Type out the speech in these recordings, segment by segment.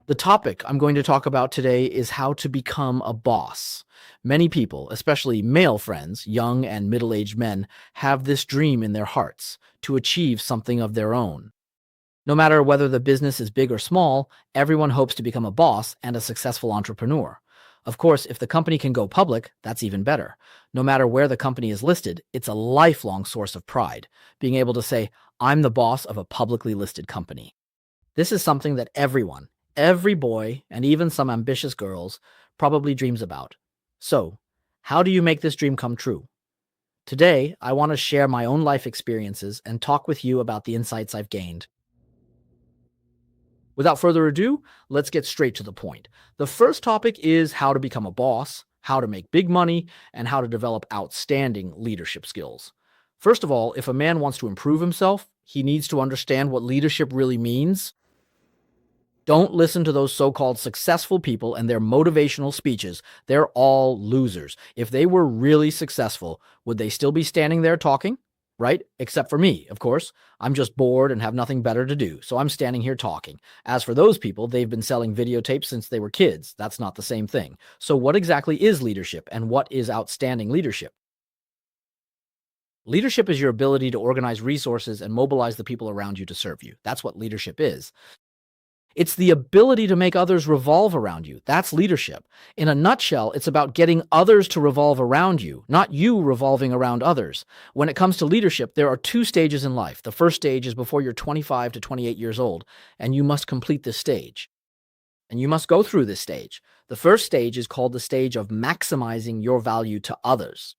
The topic I'm going to talk about today is how to become a boss. Many people, especially male friends, young and middle aged men, have this dream in their hearts to achieve something of their own. No matter whether the business is big or small, everyone hopes to become a boss and a successful entrepreneur. Of course, if the company can go public, that's even better. No matter where the company is listed, it's a lifelong source of pride, being able to say, I'm the boss of a publicly listed company. This is something that every boy, and even some ambitious girls, probably dreams about. So, how do you make this dream come true? Today, I want to share my own life experiences and talk with you about the insights I've gained. Without further ado, let's get straight to the point. The first topic is how to become a boss, how to make big money, and how to develop outstanding leadership skills. First of all, if a man wants to improve himself, he needs to understand what leadership really means. Don't listen to those so-called successful people and their motivational speeches. They're all losers. If they were really successful, would they still be standing there talking? Right? Except for me, of course. I'm just bored and have nothing better to do, so I'm standing here talking. As for those people, they've been selling videotapes since they were kids. That's not the same thing. So what exactly is leadership, and what is outstanding leadership? Leadership is your ability to organize resources and mobilize the people around you to serve you. That's what leadership is. It's the ability to make others revolve around you. That's leadership. In a nutshell, it's about getting others to revolve around you, not you revolving around others. When it comes to leadership, there are two stages in life. The first stage is before you're 25 to 28 years old, and you must complete this stage. And you must go through this stage. The first stage is called the stage of maximizing your value to others.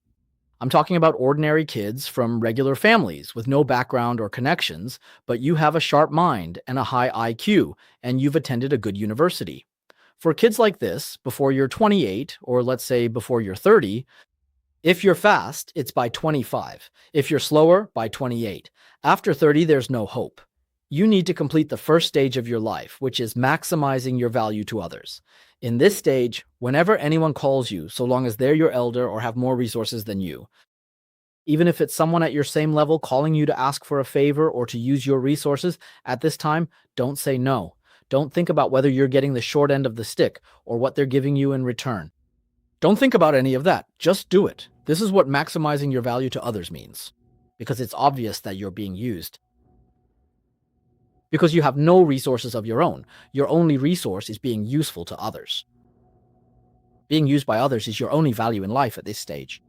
I'm talking about ordinary kids from regular families with no background or connections, but you have a sharp mind and a high IQ, and you've attended a good university. For kids like this, before you're 28, or let's say before you're 30, if you're fast, it's by 25. If you're slower, by 28. After 30, there's no hope. You need to complete the first stage of your life, which is maximizing your value to others. In this stage, whenever anyone calls you, so long as they're your elder or have more resources than you, even if it's someone at your same level calling you to ask for a favor or to use your resources, at this time, don't say no. Don't think about whether you're getting the short end of the stick or what they're giving you in return. Don't think about any of that. Just do it. This is what maximizing your value to others means, because it's obvious that you're being used. Because you have no resources of your own. Your only resource is being useful to others. Being used by others is your only value in life at this stage.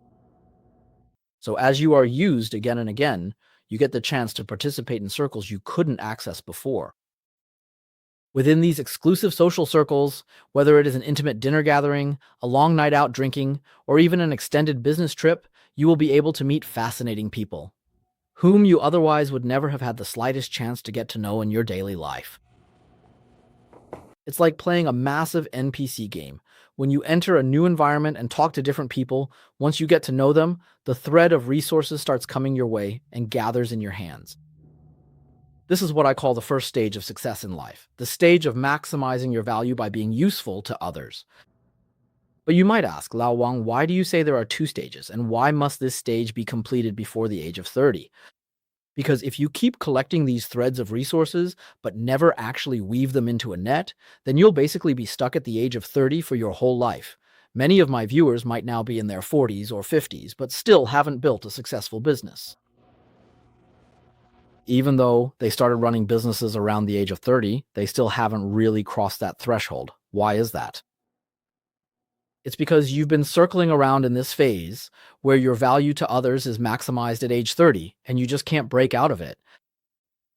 So as you are used again and again, you get the chance to participate in circles you couldn't access before. Within these exclusive social circles, whether it is an intimate dinner gathering, a long night out drinking, or even an extended business trip, you will be able to meet fascinating people, whom you otherwise would never have had the slightest chance to get to know in your daily life. It's like playing a massive NPC game. When you enter a new environment and talk to different people, once you get to know them, the thread of resources starts coming your way and gathers in your hands. This is what I call the first stage of success in life, the stage of maximizing your value by being useful to others. But you might ask, Lao Wang, why do you say there are two stages, and why must this stage be completed before the age of 30? Because if you keep collecting these threads of resources, but never actually weave them into a net, then you'll basically be stuck at the age of 30 for your whole life. Many of my viewers might now be in their 40s or 50s, but still haven't built a successful business. Even though they started running businesses around the age of 30, they still haven't really crossed that threshold. Why is that? It's because you've been circling around in this phase where your value to others is maximized at age 30, and you just can't break out of it.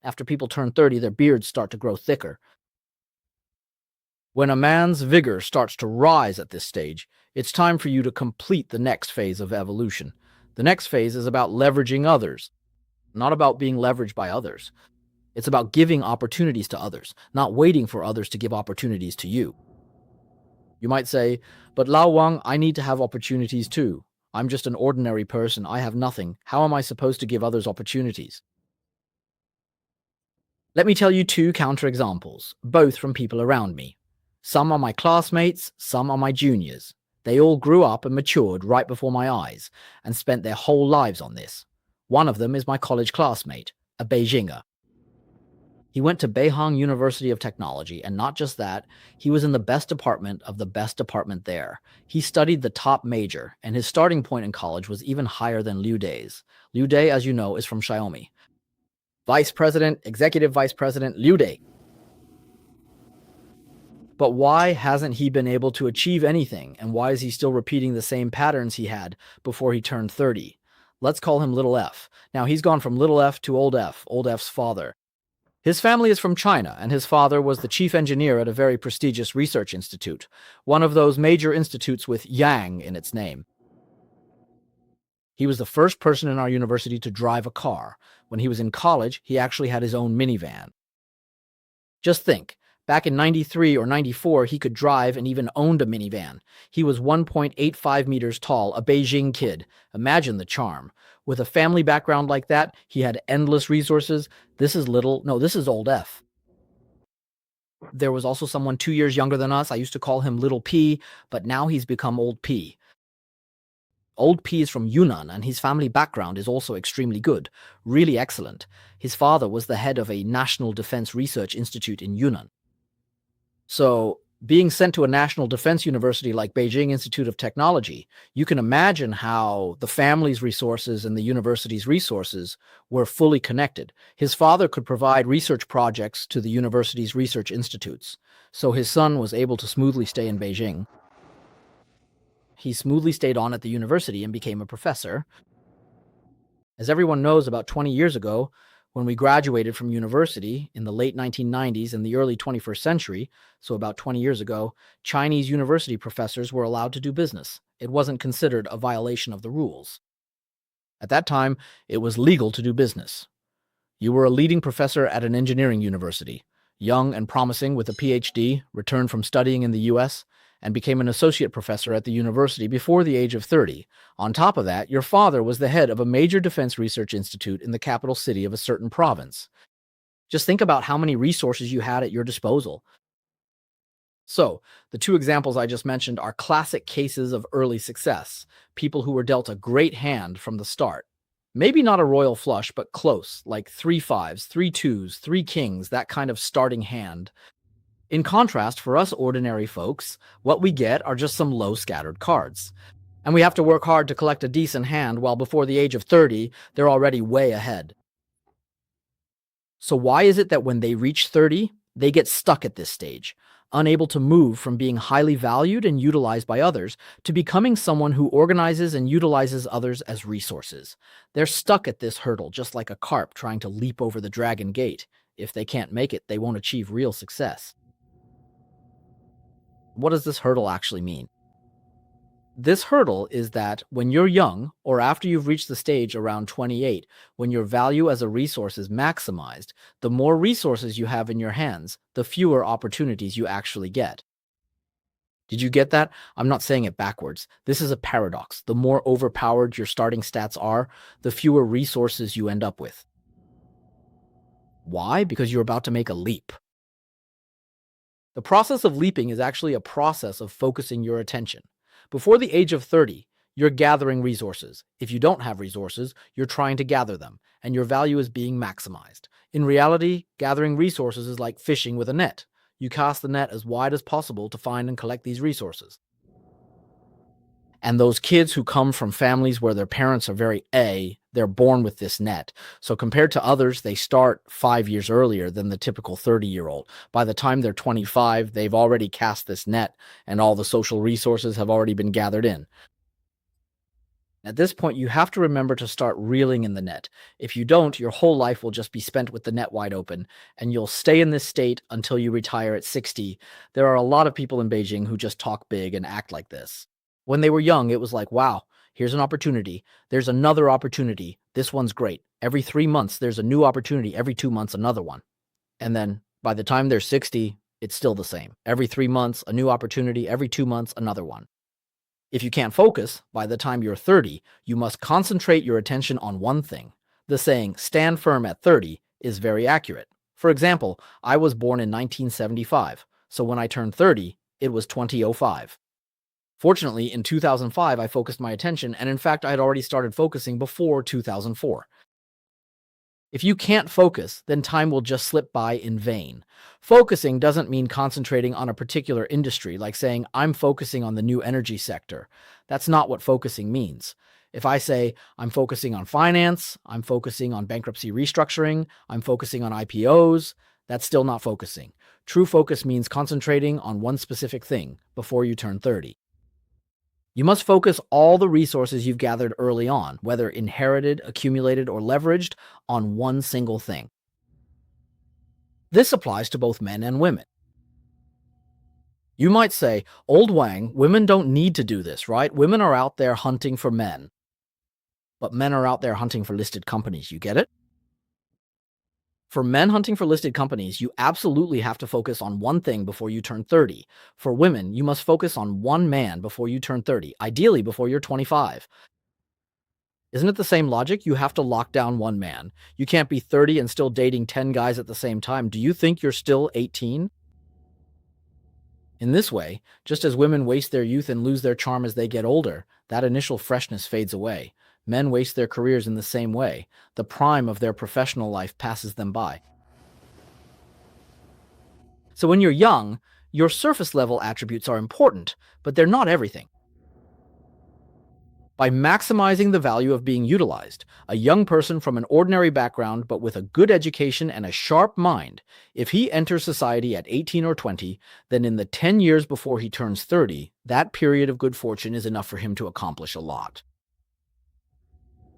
After people turn 30, their beards start to grow thicker. When a man's vigor starts to rise at this stage, it's time for you to complete the next phase of evolution. The next phase is about leveraging others, not about being leveraged by others. It's about giving opportunities to others, not waiting for others to give opportunities to you. You might say, but Lao Wang, I need to have opportunities too. I'm just an ordinary person. I have nothing. How am I supposed to give others opportunities? Let me tell you two counterexamples, both from people around me. Some are my classmates, some are my juniors. They all grew up and matured right before my eyes and spent their whole lives on this. One of them is my college classmate, a Beijinger. He went to Beihang University of Technology, and not just that, he was in the best department of the best department there. He studied the top major, and his starting point in college was even higher than Liu Dai's. Liu Dai, as you know, is from Xiaomi. Vice President, Executive Vice President Liu Dai. But why hasn't he been able to achieve anything, and why is he still repeating the same patterns he had before he turned 30? Let's call him Little F. Now, he's gone from Little F to Old F's father. His family is from China, and his father was the chief engineer at a very prestigious research institute, one of those major institutes with Yang in its name. He was the first person in our university to drive a car. When he was in college, he actually had his own minivan. Just think, back in 93 or 94, he could drive and even owned a minivan. He was 1.85 meters tall, a Beijing kid. Imagine the charm. With a family background like that, he had endless resources. This is Old F. There was also someone 2 years younger than us. I used to call him Little P, but now he's become Old P. Old P is from Yunnan, and his family background is also extremely good, really excellent. His father was the head of a National Defense Research Institute in Yunnan. So, being sent to a national defense university like Beijing Institute of Technology, you can imagine how the family's resources and the university's resources were fully connected. His father could provide research projects to the university's research institutes, so his son was able to smoothly stay in Beijing. He smoothly stayed on at the university and became a professor. As everyone knows, about 20 years ago, when we graduated from university in the late 1990s and the early 21st century, so about 20 years ago, Chinese university professors were allowed to do business. It wasn't considered a violation of the rules. At that time, it was legal to do business. You were a leading professor at an engineering university, young and promising with a PhD, returned from studying in the US, and became an associate professor at the university before the age of 30. On top of that, your father was the head of a major defense research institute in the capital city of a certain province. Just think about how many resources you had at your disposal. So, the two examples I just mentioned are classic cases of early success, people who were dealt a great hand from the start. Maybe not a royal flush, but close, like 3 5s, 3 2s, 3 kings, that kind of starting hand. In contrast, for us ordinary folks, what we get are just some low scattered cards. And we have to work hard to collect a decent hand while before the age of 30, they're already way ahead. So why is it that when they reach 30, they get stuck at this stage, unable to move from being highly valued and utilized by others to becoming someone who organizes and utilizes others as resources? They're stuck at this hurdle, just like a carp trying to leap over the dragon gate. If they can't make it, they won't achieve real success. What does this hurdle actually mean? This hurdle is that when you're young, or after you've reached the stage around 28, when your value as a resource is maximized, the more resources you have in your hands, the fewer opportunities you actually get. Did you get that? I'm not saying it backwards. This is a paradox. The more overpowered your starting stats are, the fewer resources you end up with. Why? Because you're about to make a leap. The process of leaping is actually a process of focusing your attention. Before the age of 30, you're gathering resources. If you don't have resources, you're trying to gather them, and your value is being maximized. In reality, gathering resources is like fishing with a net. You cast the net as wide as possible to find and collect these resources. And those kids who come from families where their parents are they're born with this net. So compared to others, they start 5 years earlier than the typical 30-year-old. By the time they're 25, they've already cast this net, and all the social resources have already been gathered in. At this point, you have to remember to start reeling in the net. If you don't, your whole life will just be spent with the net wide open, and you'll stay in this state until you retire at 60. There are a lot of people in Beijing who just talk big and act like this. When they were young, it was like, wow, here's an opportunity. There's another opportunity. This one's great. Every 3 months, there's a new opportunity. Every 2 months, another one. And then by the time they're 60, it's still the same. Every 3 months, a new opportunity. Every 2 months, another one. If you can't focus, by the time you're 30, you must concentrate your attention on one thing. The saying, stand firm at 30, is very accurate. For example, I was born in 1975, so when I turned 30, it was 2005. Fortunately, in 2005, I focused my attention, and in fact, I had already started focusing before 2004. If you can't focus, then time will just slip by in vain. Focusing doesn't mean concentrating on a particular industry, like saying, I'm focusing on the new energy sector. That's not what focusing means. If I say, I'm focusing on finance, I'm focusing on bankruptcy restructuring, I'm focusing on IPOs, that's still not focusing. True focus means concentrating on one specific thing before you turn 30. You must focus all the resources you've gathered early on, whether inherited, accumulated, or leveraged, on one single thing. This applies to both men and women. You might say, Old Wang, women don't need to do this, right? Women are out there hunting for men. But men are out there hunting for listed companies. You get it? For men hunting for listed companies, you absolutely have to focus on one thing before you turn 30. For women, you must focus on one man before you turn 30, ideally before you're 25. Isn't it the same logic? You have to lock down one man. You can't be 30 and still dating 10 guys at the same time. Do you think you're still 18? In this way, just as women waste their youth and lose their charm as they get older, that initial freshness fades away. Men waste their careers in the same way. The prime of their professional life passes them by. So when you're young, your surface level attributes are important, but they're not everything. By maximizing the value of being utilized, a young person from an ordinary background but with a good education and a sharp mind, if he enters society at 18 or 20, then in the 10 years before he turns 30, that period of good fortune is enough for him to accomplish a lot.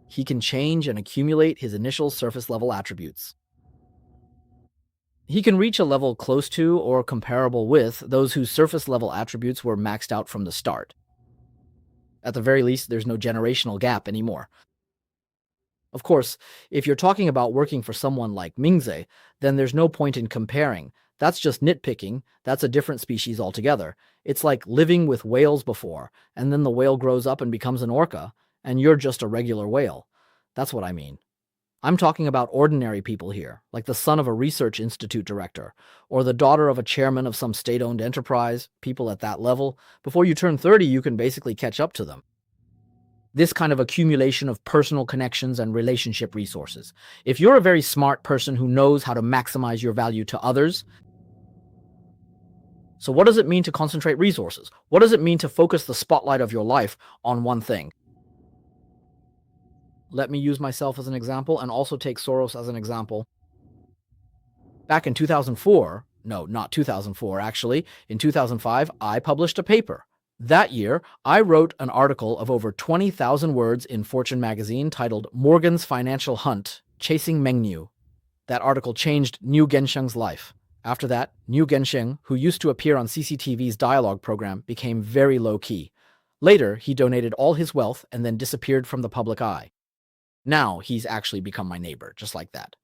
He can change and accumulate his initial surface level attributes. He can reach a level close to or comparable with those whose surface level attributes were maxed out from the start. At the very least, there's no generational gap anymore. Of course, if you're talking about working for someone like Mingze, then there's no point in comparing. That's just nitpicking. That's a different species altogether. It's like living with whales before, and then the whale grows up and becomes an orca, and you're just a regular whale. That's what I mean. I'm talking about ordinary people here, like the son of a research institute director, or the daughter of a chairman of some state-owned enterprise, people at that level. Before you turn 30, you can basically catch up to them. This kind of accumulation of personal connections and relationship resources. If you're a very smart person who knows how to maximize your value to others, so what does it mean to concentrate resources? What does it mean to focus the spotlight of your life on one thing? Let me use myself as an example and also take Soros as an example. Back in 2004, no, not 2004, actually, in 2005, I published a paper. That year, I wrote an article of over 20,000 words in Fortune magazine titled Morgan's Financial Hunt, Chasing Mengniu. That article changed Niu Gensheng's life. After that, Niu Gensheng, who used to appear on CCTV's dialogue program, became very low-key. Later, he donated all his wealth and then disappeared from the public eye. Now he's actually become my neighbor, just like that.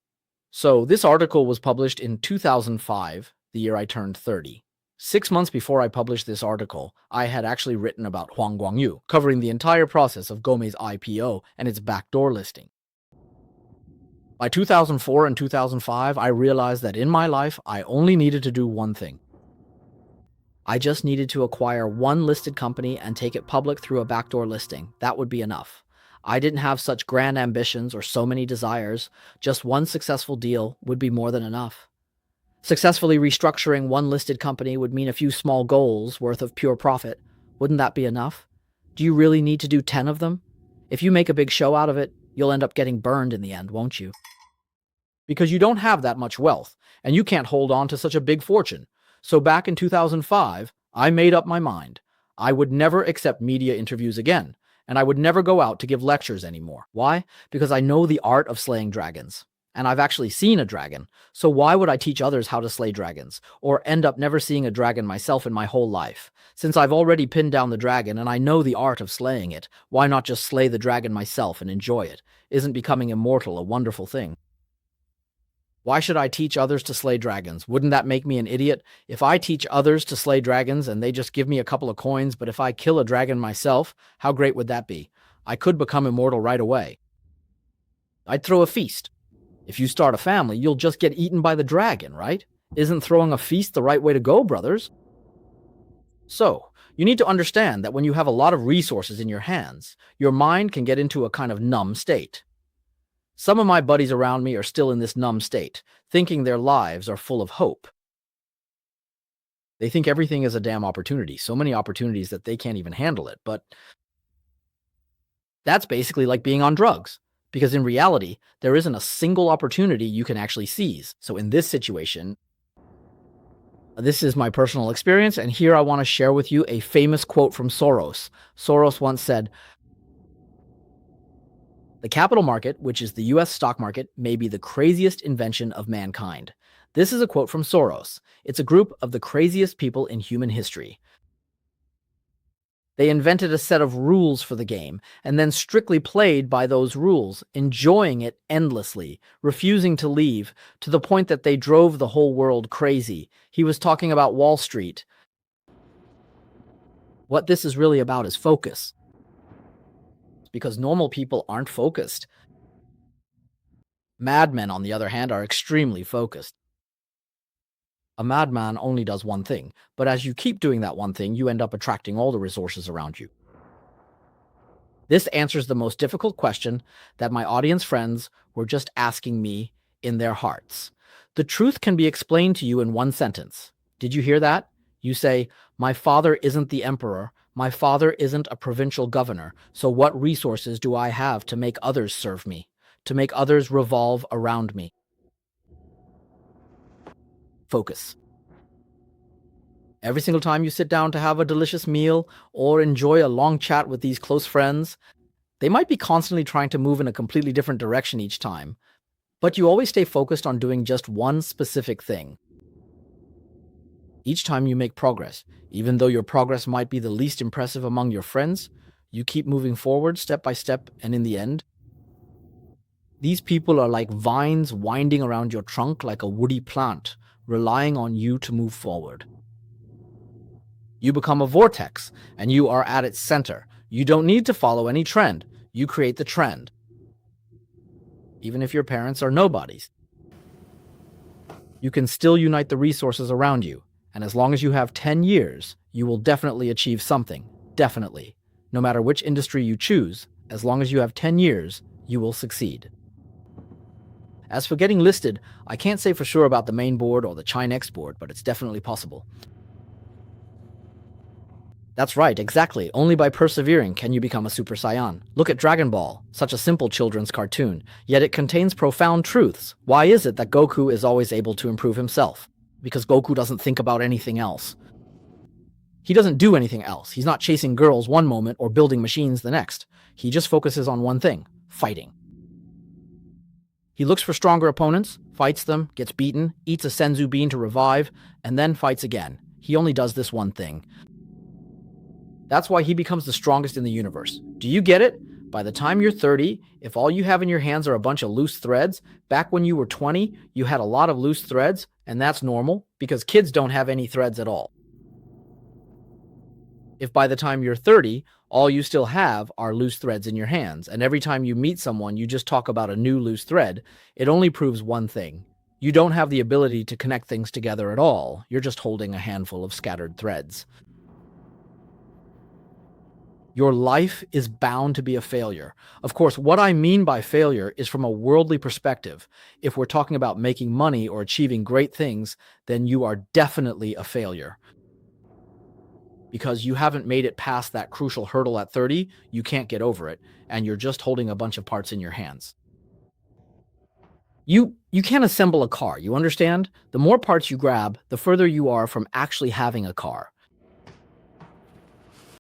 So this article was published in 2005, the year I turned 30. 6 months before I published this article, I had actually written about Huang Guangyu, covering the entire process of Gomei's IPO and its backdoor listing. By 2004 and 2005, I realized that in my life, I only needed to do one thing. I just needed to acquire one listed company and take it public through a backdoor listing. That would be enough. I didn't have such grand ambitions or so many desires. Just one successful deal would be more than enough. Successfully restructuring one listed company would mean a few small goals worth of pure profit. Wouldn't that be enough? Do you really need to do 10 of them? If you make a big show out of it, you'll end up getting burned in the end, won't you? Because you don't have that much wealth, and you can't hold on to such a big fortune. So back in 2005, I made up my mind. I would never accept media interviews again, and I would never go out to give lectures anymore. Why? Because I know the art of slaying dragons. And I've actually seen a dragon, so why would I teach others how to slay dragons, or end up never seeing a dragon myself in my whole life? Since I've already pinned down the dragon and I know the art of slaying it, why not just slay the dragon myself and enjoy it? Isn't becoming immortal a wonderful thing? Why should I teach others to slay dragons? Wouldn't that make me an idiot? If I teach others to slay dragons and they just give me a couple of coins, but if I kill a dragon myself, how great would that be? I could become immortal right away. I'd throw a feast. If you start a family, you'll just get eaten by the dragon, right? Isn't throwing a feast the right way to go, brothers? So, you need to understand that when you have a lot of resources in your hands, your mind can get into a kind of numb state. Some of my buddies around me are still in this numb state, thinking their lives are full of hope. They think everything is a damn opportunity, so many opportunities that they can't even handle it. But that's basically like being on drugs, because in reality, there isn't a single opportunity you can actually seize. So in this situation, this is my personal experience, and here I want to share with you a famous quote from Soros. Soros once said, "The capital market, which is the US stock market, may be the craziest invention of mankind." This is a quote from Soros. It's a group of the craziest people in human history. They invented a set of rules for the game and then strictly played by those rules, enjoying it endlessly, refusing to leave, to the point that they drove the whole world crazy. He was talking about Wall Street. What this is really about is focus. Because normal people aren't focused. Madmen, on the other hand, are extremely focused. A madman only does one thing, but as you keep doing that one thing, you end up attracting all the resources around you. This answers the most difficult question that my audience friends were just asking me in their hearts. The truth can be explained to you in one sentence. Did you hear that? You say, "My father isn't the emperor. My father isn't a provincial governor. So what resources do I have to make others serve me, to make others revolve around me?" Focus. Every single time you sit down to have a delicious meal or enjoy a long chat with these close friends, they might be constantly trying to move in a completely different direction each time, but you always stay focused on doing just one specific thing. Each time you make progress, even though your progress might be the least impressive among your friends, you keep moving forward step by step, and in the end, these people are like vines winding around your trunk like a woody plant, relying on you to move forward. You become a vortex, and you are at its center. You don't need to follow any trend. You create the trend. Even if your parents are nobodies, you can still unite the resources around you. And as long as you have 10 years, you will definitely achieve something. Definitely. No matter which industry you choose, as long as you have 10 years, you will succeed. As for getting listed, I can't say for sure about the main board or the Chinex board, but it's definitely possible. That's right, exactly. Only by persevering can you become a Super Saiyan. Look at Dragon Ball, such a simple children's cartoon, yet it contains profound truths. Why is it that Goku is always able to improve himself? Because Goku doesn't think about anything else. He doesn't do anything else. He's not chasing girls one moment or building machines the next. He just focuses on one thing: fighting. He looks for stronger opponents, fights them, gets beaten, eats a senzu bean to revive, and then fights again. He only does this one thing. That's why he becomes the strongest in the universe. Do you get it? By the time you're 30, if all you have in your hands are a bunch of loose threads, back when you were 20, you had a lot of loose threads, and that's normal because kids don't have any threads at all. If by the time you're 30, all you still have are loose threads in your hands, and every time you meet someone, you just talk about a new loose thread, it only proves one thing. You don't have the ability to connect things together at all. You're just holding a handful of scattered threads. Your life is bound to be a failure. Of course, what I mean by failure is from a worldly perspective. If we're talking about making money or achieving great things, then you are definitely a failure. Because you haven't made it past that crucial hurdle at 30, you can't get over it, and you're just holding a bunch of parts in your hands. You can't assemble a car, you understand? The more parts you grab, the further you are from actually having a car.